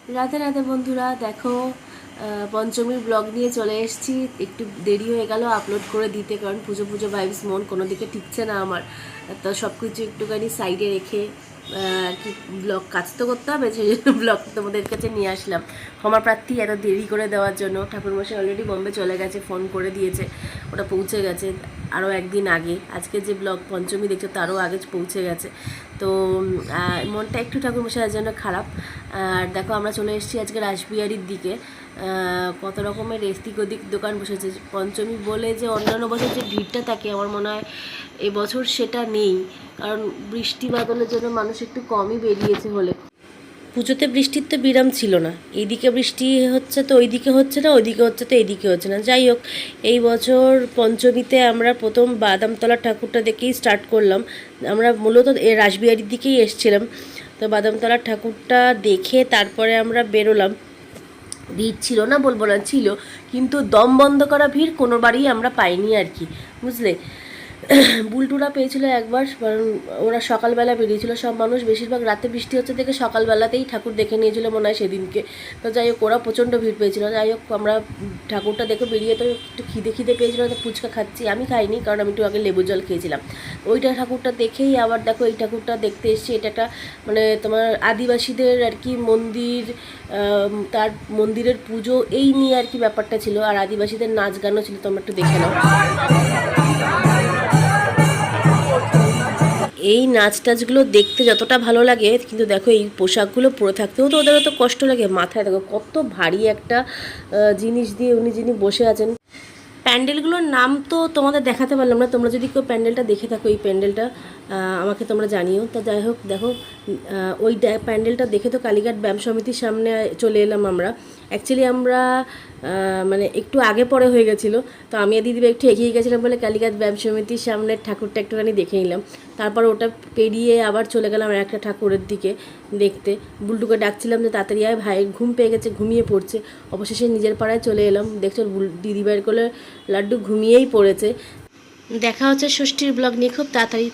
রাতে রাতে বন্ধুরা দেখো, পঞ্চমীর ব্লগ নিয়ে চলে এসেছি। একটু দেরি হয়ে গেল আপলোড করে দিতে, কারণ পুজো পুজো ভাইবস মন কোনো দিকে ঠিকছে না আমার। তো সব কিছু একটুখানি সাইডে রেখে আর কি ব্লগ কাজ তো করতে হবে, সেই জন্য ব্লগ তোমাদের কাছে নিয়ে আসলাম। ক্ষমা প্রার্থী এত দেরি করে দেওয়ার জন্য। ঠাকুরমশাই অলরেডি বম্বে চলে গেছে, ফোন করে দিয়েছে, ওটা পৌঁছে গেছে আরও একদিন আগে। আজকে যে ব্লগ পঞ্চমী দেখছো তারও আগে পৌঁছে গেছে। তো মনটা একটু ঠাকুরমশাইয়ের জন্য খারাপ। আর দেখো আমরা চলে এসেছি আজকে রাসবিহারির দিকে। কত রকমের এদিক ওদিক দোকান বসেছে। পঞ্চমী বলে যে অন্যান্য বছর যে ভিড়টা থাকে, আমার মনে হয় এবছর সেটা নেই, কারণ বৃষ্টি বাদলের জন্য মানুষ একটু কমই বেরিয়েছে। হলে পুজোতে বৃষ্টির তো বিরাম ছিল না, এইদিকে বৃষ্টি হচ্ছে তো ওইদিকে হচ্ছে না, ওইদিকে হচ্ছে তো এইদিকে হচ্ছে না। যাই হোক, এই বছর পঞ্চমীতে আমরা প্রথম বাদামতলা ঠাকুরটা দেখেই স্টার্ট করলাম। আমরা মূলত রাসবিহারির দিকেই এসেছিলাম। তো বাদামতলার ঠাকুরটা দেখে তারপরে আমরা বেরোলাম। ভিড় ছিল না বলবো না, ছিল, কিন্তু দম বন্ধ করা ভিড় কোনো বাড়ি আমরা পাইনি আর কি, বুঝলে। বুলটুরা পেয়েছিল একবার, কারণ ওরা সকালবেলা বেরিয়েছিল সব মানুষ, বেশিরভাগ রাতে বৃষ্টি হচ্ছে দেখে সকালবেলাতেই ঠাকুর দেখে নিয়েছিল মনে হয় সেদিনকে। তো যাই হোক, ওরা প্রচণ্ড ভিড় পেয়েছিল। যাই হোক, আমরা ঠাকুরটা দেখে বেরিয়ে তো একটু খিদে পেয়েছিল, তো ফুচকা খাচ্ছি। আমি খাইনি, কারণ আমি একটু আগে লেবু জল খেয়েছিলাম। ওইটা ঠাকুরটা দেখেই আবার দেখো এই ঠাকুরটা দেখতে এসেছি। এটা একটা মানে তোমার আদিবাসীদের আর কি মন্দির, তার মন্দিরের পুজো এই নিয়ে আর কি ব্যাপারটা ছিল। আর আদিবাসীদের নাচ গানও ছিল, তোমরা একটু দেখে নাও। এই নাচ টাচগুলো দেখতে যতটা ভালো লাগে, কিন্তু দেখো এই পোশাকগুলো পরে থাকতেও তো ওদের অত কষ্ট লাগে। মাথায় দেখো কত ভারী একটা জিনিস দিয়ে যিনি বসে আছেন। প্যান্ডেলগুলোর নাম তো তোমাদের দেখাতে পারলাম না, তোমরা যদি কেউ প্যান্ডেলটা দেখে থাকো, এই প্যান্ডেলটা আমাকে তোমরা জানিও। তো যাই হোক দেখো, ওই প্যান্ডেলটা দেখে তো কালীঘাট ব্যায়াম সমিতির সামনে চলে এলাম আমরা। অ্যাকচুয়ালি আমরা মানে একটু আগে পরে হয়ে গেছিলো, তো আমি আর দিদিভাই একটু এগিয়ে গেছিলাম বলে কালীঘাট ব্যায়াম সমিতির সামনের ঠাকুরটা একটুখানি দেখে নিলাম। তারপর ওটা পেরিয়ে আবার চলে গেলাম আর একটা ঠাকুরের দিকে দেখতে। বুলটুকে ডাকছিলাম যে তাড়াতাড়ি আয়, ভাইয়ের ঘুম পেয়ে গেছে, ঘুমিয়ে পড়ছে। অবশেষে নিজের পাড়ায় চলে এলাম। দেখছো দিদিভাইয়ের কোলে লাড্ডু ঘুমিয়েই পড়েছে। দেখা হচ্ছে ষষ্ঠীর ব্লগ নিয়ে খুব তাড়াতাড়ি।